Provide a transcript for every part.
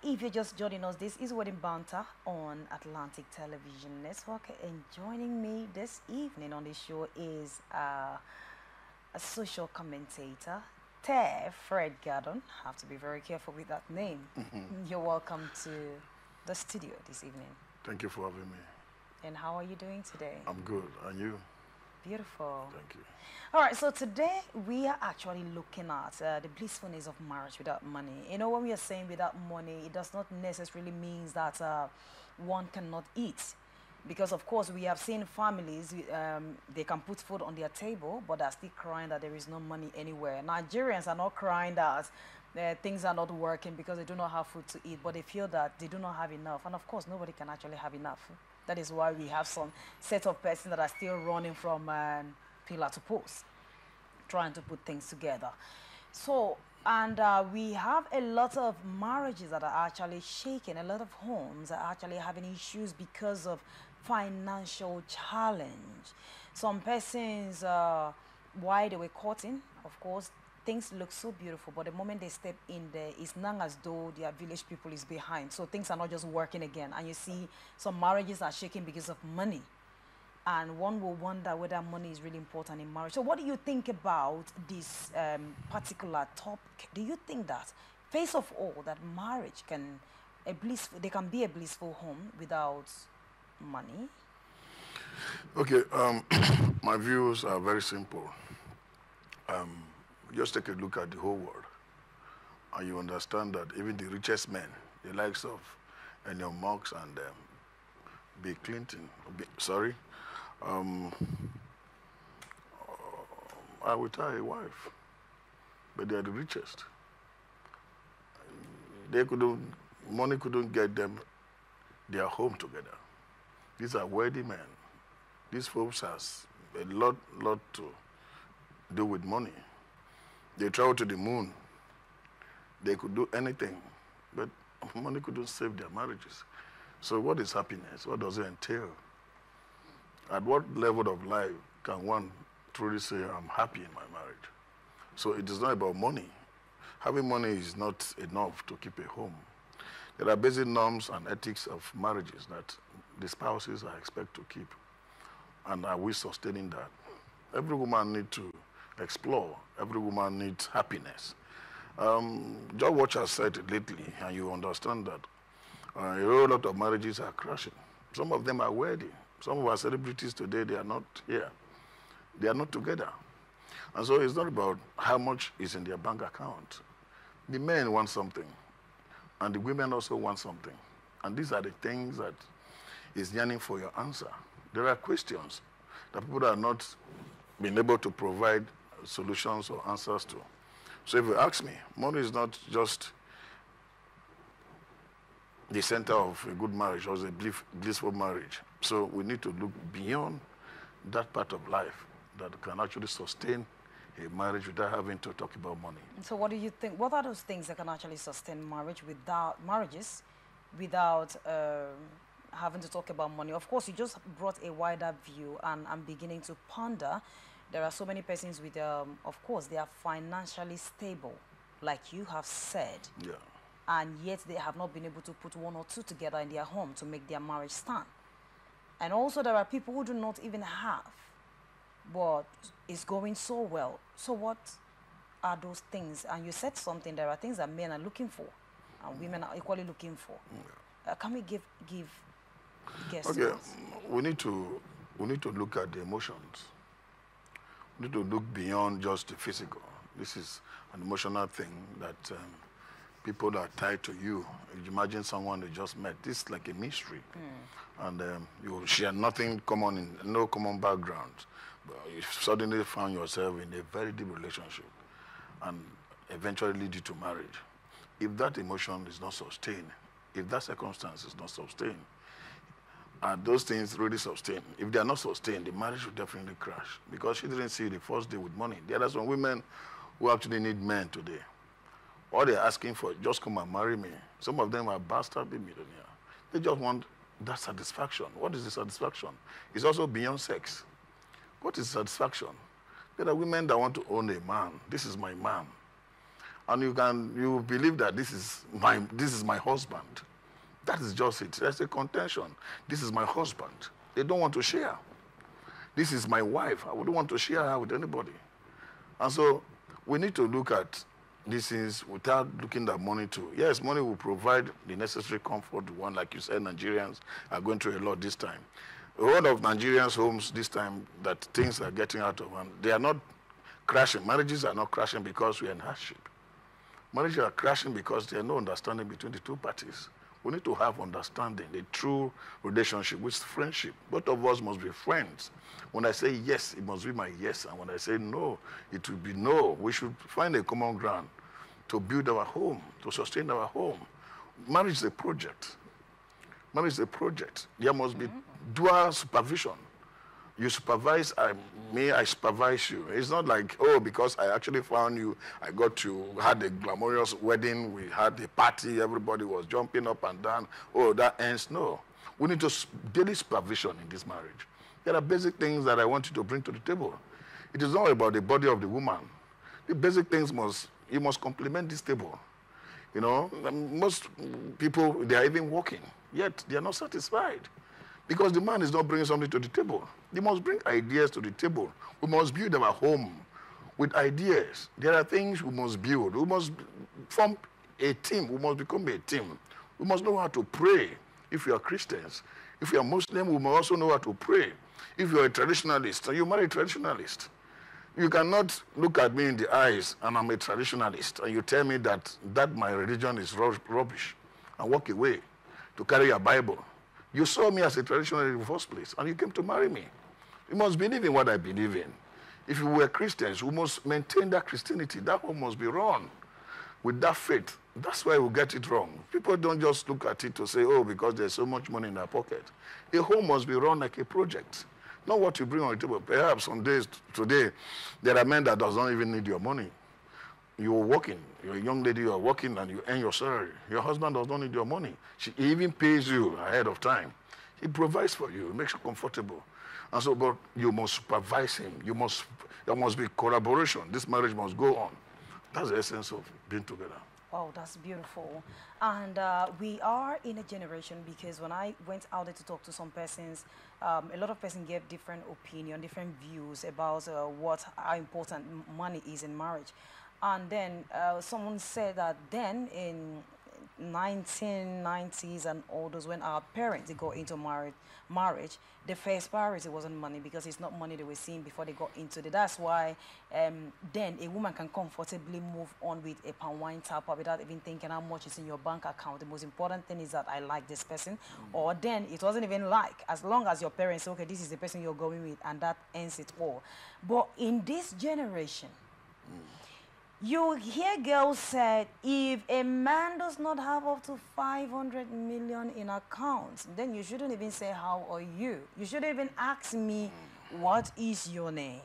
If you're just joining us, this is Wedding Banter on Atlantic Television Network. And joining me this evening on the show is a social commentator, Fred Gardon. I have to be very careful with that name. You're welcome to the studio this evening. Thank you for having me. And how are you doing today? I'm good. And you? Beautiful. Thank you. All right, so today we are actually looking at the blissfulness of marriage without money. You know, when we are saying without money, it does not necessarily mean that one cannot eat. Because, of course, we have seen families, they can put food on their table, but they're still crying that there is no money anywhere. Nigerians are not crying that things are not working because they do not have food to eat, but they feel that they do not have enough. And, of course, nobody can actually have enough. That is why we have some set of persons that are still running from pillar to post, trying to put things together. So, and we have a lot of marriages that are actually shaking. A lot of homes are actually having issues because of financial challenge. Some persons, while they were courting, of course, things look so beautiful, but the moment they step in there, it's not as though their village people is behind. So things are not just working again. And you see some marriages are shaking because of money. And one will wonder whether money is really important in marriage. So what do you think about this particular topic? Do you think that, face of all, that marriage can, they can be a blissful home without money? Okay, my views are very simple. Just take a look at the whole world, and you understand that even the richest men, the likes of Elon Musk and Bill Clinton, are without a wife, but they are the richest. Money couldn't get them their home together. These are wealthy men. These folks has a lot to do with money. They travel to the moon. They could do anything, but money couldn't save their marriages. So what is happiness? What does it entail? At what level of life can one truly say, I'm happy in my marriage? So it is not about money. Having money is not enough to keep a home. There are basic norms and ethics of marriages that the spouses are expected to keep. And are we sustaining that? Every woman needs to explore. Every woman needs happiness. George Watch has said it lately, and you understand that a whole lot of marriages are crashing. Some of them are wedding. Some of our celebrities today, they are not here. They are not together. And so it's not about how much is in their bank account. The men want something, and the women also want something. And these are the things that is yearning for your answer. There are questions that people are not being able to provide solutions or answers to. So if you ask me, money is not just the center of a good marriage or a blissful marriage. So we need to look beyond that part of life that can actually sustain a marriage without having to talk about money. So what do you think? What are those things that can actually sustain marriages without having to talk about money? Of course, you just brought a wider view, and I'm beginning to ponder. There are so many persons with, of course, they are financially stable, like you have said. Yeah. And yet they have not been able to put one or two together in their home to make their marriage stand. And also there are people who do not even have, but it's going so well. So what are those things? And you said something, there are things that men are looking for, and women are equally looking for. Can we give guests? Okay, we need to look at the emotions. We need to look beyond just the physical. This is an emotional thing that people are tied to you. You imagine someone they just met. This is like a mystery. And you share nothing common, no common background. But you suddenly found yourself in a very deep relationship and eventually lead you to marriage. If that emotion is not sustained, if that circumstance is not sustained, are those things really sustained? If they are not sustained, the marriage will definitely crash, because she didn't see the first day with money. There are some women who actually need men today. All they're asking for is just come and marry me. Some of them are bastard millionaires. They just want that satisfaction. What is the satisfaction? It's also beyond sex. What is satisfaction? There are women that want to own a man. This is my man. And you believe that this is my husband. That is just it. That's a contention. This is my husband. They don't want to share. This is my wife. I wouldn't want to share her with anybody. And so we need to look at these things without looking at money too. Yes, money will provide the necessary comfort. One, like you said, Nigerians are going through a lot this time. A lot of Nigerians' homes this time that things are getting out of hand. They are not crashing. Marriages are not crashing because we are in hardship. Marriages are crashing because there is no understanding between the two parties. We need to have understanding, the true relationship, which is friendship. Both of us must be friends. When I say yes, it must be my yes. And when I say no, it will be no. We should find a common ground to build our home, to sustain our home. Marriage is a project. Marriage is a project. There must be dual supervision. You supervise me, I supervise you. It's not like, oh, because I actually found you, I got you, had a glamorous wedding, we had a party, everybody was jumping up and down. Oh, that ends. No. We need to daily supervision in this marriage. There are basic things that I want you to bring to the table. It is not about the body of the woman. The basic things you must complement this table. You know, most people, they are even working, yet they are not satisfied. Because the man is not bringing something to the table. They must bring ideas to the table. We must build our home with ideas. There are things we must build. We must form a team. We must become a team. We must know how to pray if we are Christians. If you are Muslim, we must also know how to pray. If you are a traditionalist, and you marry a traditionalist, you cannot look at me in the eyes and I'm a traditionalist and you tell me that my religion is rubbish and walk away to carry a Bible. You saw me as a traditionalist in the first place, and you came to marry me. You must believe in what I believe in. If you were Christians, we must maintain that Christianity. That home must be run with that faith. That's why we get it wrong. People don't just look at it to say, oh, because there's so much money in their pocket. A home must be run like a project, not what you bring on the table. Perhaps some days today, there are men that does not even need your money. You're working, you're a young lady, you're working and you earn your salary. Your husband does not need your money. He even pays you ahead of time. He provides for you, makes you comfortable. And so, but you must supervise him. There must be collaboration. This marriage must go on. That's the essence of being together. Oh, that's beautiful. And we are in a generation, because when I went out there to talk to some persons, a lot of persons gave different opinion, different views about how important money is in marriage. And then someone said that then in 1990s and all those, when our parents, they got into marriage, the first priority wasn't money, because it's not money they were seeing before they got into it. That's why then a woman can comfortably move on with a palm wine tapper without even thinking how much is in your bank account. The most important thing is that I like this person. Or then it wasn't even like, as long as your parents say, okay, this is the person you're going with, and that ends it all. But in this generation, you hear girls say, if a man does not have up to 500 million in accounts, then you shouldn't even say, how are you? You shouldn't even ask me, what is your name?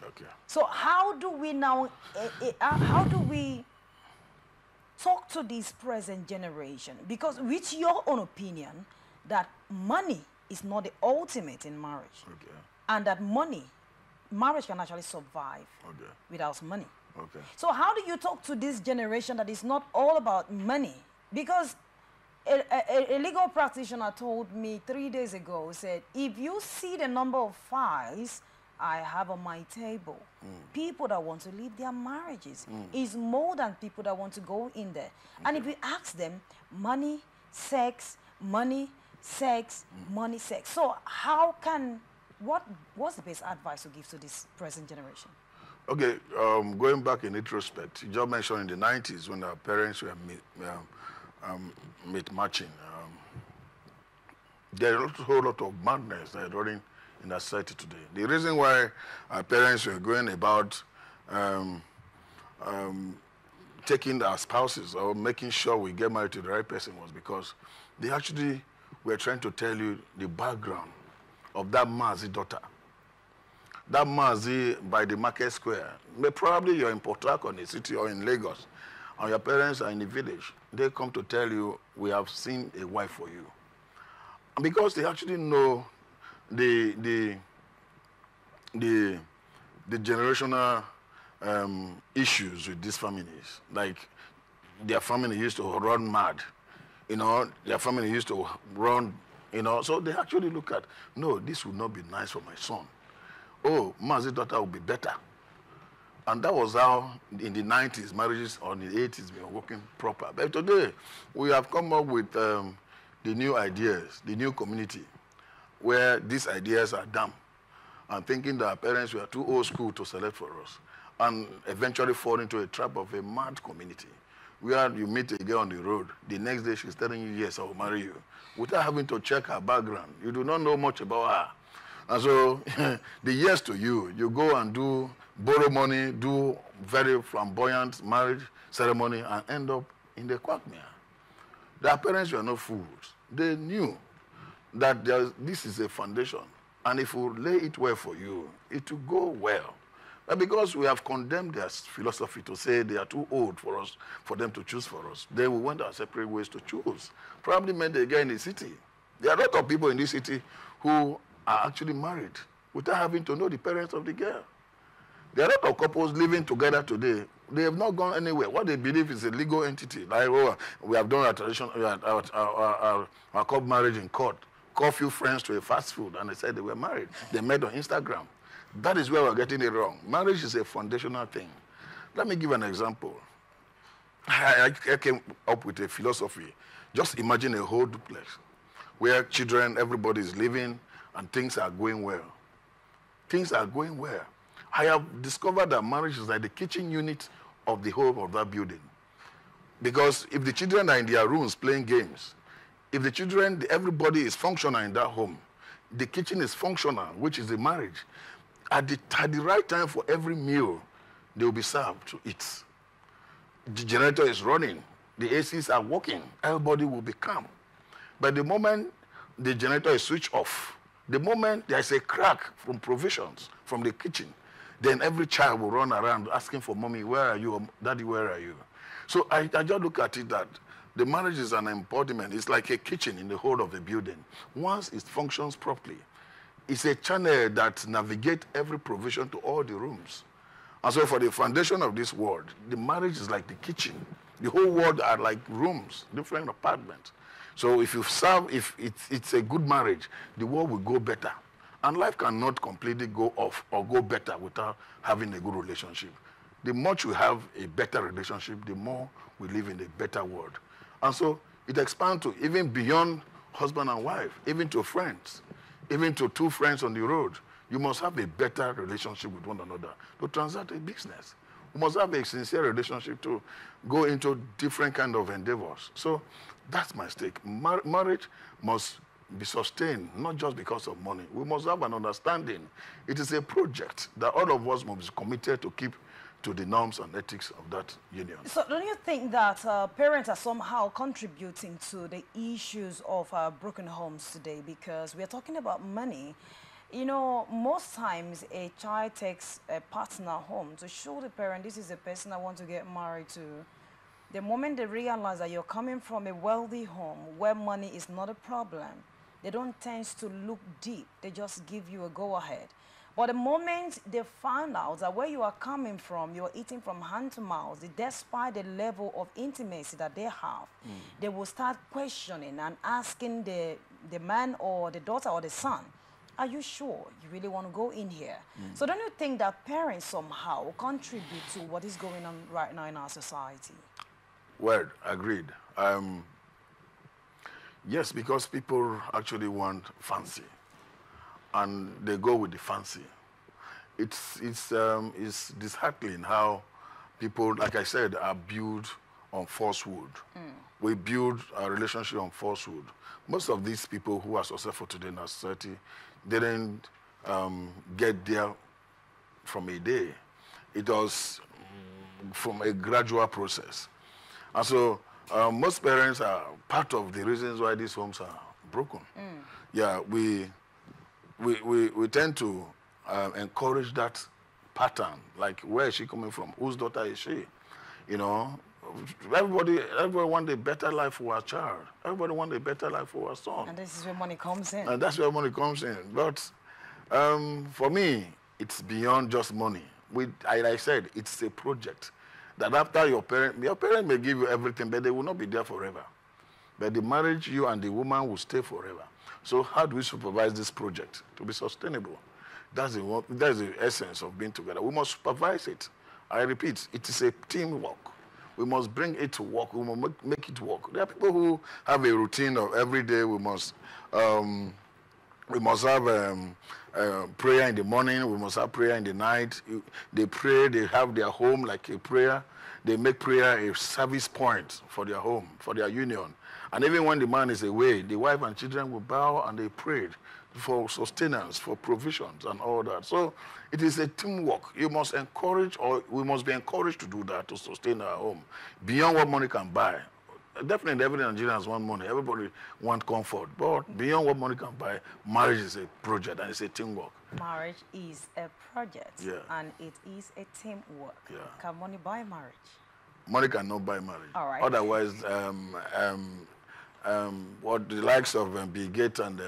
Okay. So how do we now, how do we talk to this present generation? Because with your own opinion, that money is not the ultimate in marriage. Okay. And that marriage can actually survive without money. Okay. So how do you talk to this generation that is not all about money? Because a legal practitioner told me 3 days ago, said, if you see the number of files I have on my table, people that want to leave their marriages is more than people that want to go in there. And if you ask them, money, sex, money, sex, money, sex. So how can, what's the best advice to give to this present generation? Okay, going back in retrospect, you just mentioned in the 90s when our parents were meat matching. There is a whole lot of madness that is running in our society today. The reason why our parents were going about taking our spouses or making sure we get married to the right person was because they actually were trying to tell you the background of that Mazi daughter. That Mazi by the market square. Probably you're in Port Harcourt, in the city, or in Lagos, and your parents are in the village. They come to tell you, we have seen a wife for you. And because they actually know the generational issues with these families. Like their family used to run mad, their family used to run, so they actually look at, no, this would not be nice for my son. Oh, Mazi's daughter will be better. And that was how, in the 90s, marriages, or in the 80s, we were working proper. But today, we have come up with the new ideas, the new community, where these ideas are dumb, and thinking that our parents were too old school to select for us, and eventually fall into a trap of a mad community, where you meet a girl on the road, the next day she's telling you, yes, I will marry you, without having to check her background. You do not know much about her. And so the yes to you go and borrow money, do very flamboyant marriage ceremony, and end up in the quagmire. Their parents were not fools. They knew that this is a foundation, and if we lay it well for you, it will go well. But because we have condemned their philosophy to say they are too old for them to choose for us, then we went our separate ways to choose. Probably meant they get in the city. There are a lot of people in this city who are actually married without having to know the parents of the girl. There are a lot of couples living together today. They have not gone anywhere. What they believe is a legal entity. Like, we have done our tradition, our couple marriage in court. Call few friends to a fast food, and they said they were married. They met on Instagram. That is where we're getting it wrong. Marriage is a foundational thing. Let me give an example. I came up with a philosophy. Just imagine a whole duplex where children, everybody is living, and things are going well. Things are going well. I have discovered that marriage is like the kitchen unit of the whole of that building. Because if the children are in their rooms playing games, if the children, everybody is functional in that home, the kitchen is functional, which is the marriage. At the right time for every meal, they will be served to eat. The generator is running. The ACs are working. Everybody will be calm. But the moment the generator is switched off, the moment there is a crack from provisions from the kitchen, then every child will run around asking for mommy, where are you? Or, daddy, where are you? So I just look at it that the marriage is an embodiment. It's like a kitchen in the whole of the building. Once it functions properly, it's a channel that navigates every provision to all the rooms. And so for the foundation of this world, the marriage is like the kitchen. The whole world are like rooms, different apartments. So if it's a good marriage, the world will go better. And life cannot completely go off or go better without having a good relationship. The much we have a better relationship, the more we live in a better world. And so it expands to even beyond husband and wife, even to friends, even to two friends on the road. You must have a better relationship with one another to transact a business. You must have a sincere relationship to go into different kind of endeavors. So that's my stake. Marriage must be sustained, not just because of money. We must have an understanding. It is a project that all of us must be committed to keep to the norms and ethics of that union. So don't you think that parents are somehow contributing to the issues of broken homes today? Because we're talking about money. You know, most times a child takes a partner home to show the parent, this is the person I want to get married to. The moment they realize that you're coming from a wealthy home where money is not a problem, they don't tend to look deep. They just give you a go-ahead. But the moment they find out that where you are coming from, you're eating from hand to mouth, despite the level of intimacy that they have, they will start questioning and asking the man or the daughter or the son, are you sure you really want to go in here? So don't you think that parents somehow contribute to what is going on right now in our society? Well, agreed. Yes, because people actually want fancy, and they go with the fancy. It's disheartening how people, like I said, are built on falsehood. We build a relationship on falsehood. Most of these people who are successful today in our society didn't get there from a day. It was from a gradual process. And so most parents are part of the reasons why these homes are broken. Yeah, we tend to encourage that pattern, like where is she coming from? Whose daughter is she? You know, everybody wants a better life for our child. Everybody wants a better life for our son. And this is where money comes in. And that's where money comes in. But for me, it's beyond just money. like I said, it's a project that after your parent may give you everything, but they will not be there forever. But the marriage, you and the woman will stay forever. So how do we supervise this project to be sustainable? That's the essence of being together. We must supervise it. I repeat, it is a teamwork. We must bring it to work. We must make it work. There are people who have a routine of every day. We must have prayer in the morning. We must have prayer in the night. They pray. They have their home like a prayer. They make prayer a service point for their home, for their union. And even when the man is away, the wife and children will bow and they pray for sustenance, for provisions and all that. So it is a teamwork. You must encourage, or we must be encouraged to do that to sustain our home beyond what money can buy. Definitely every Nigerians want money. Everybody want comfort. But beyond what money can buy, marriage is a project and it's a teamwork. Marriage is a project, yeah, and it is a teamwork. Yeah. Can money buy marriage? Money cannot buy marriage. All right. Otherwise, what the likes of Bill Gates and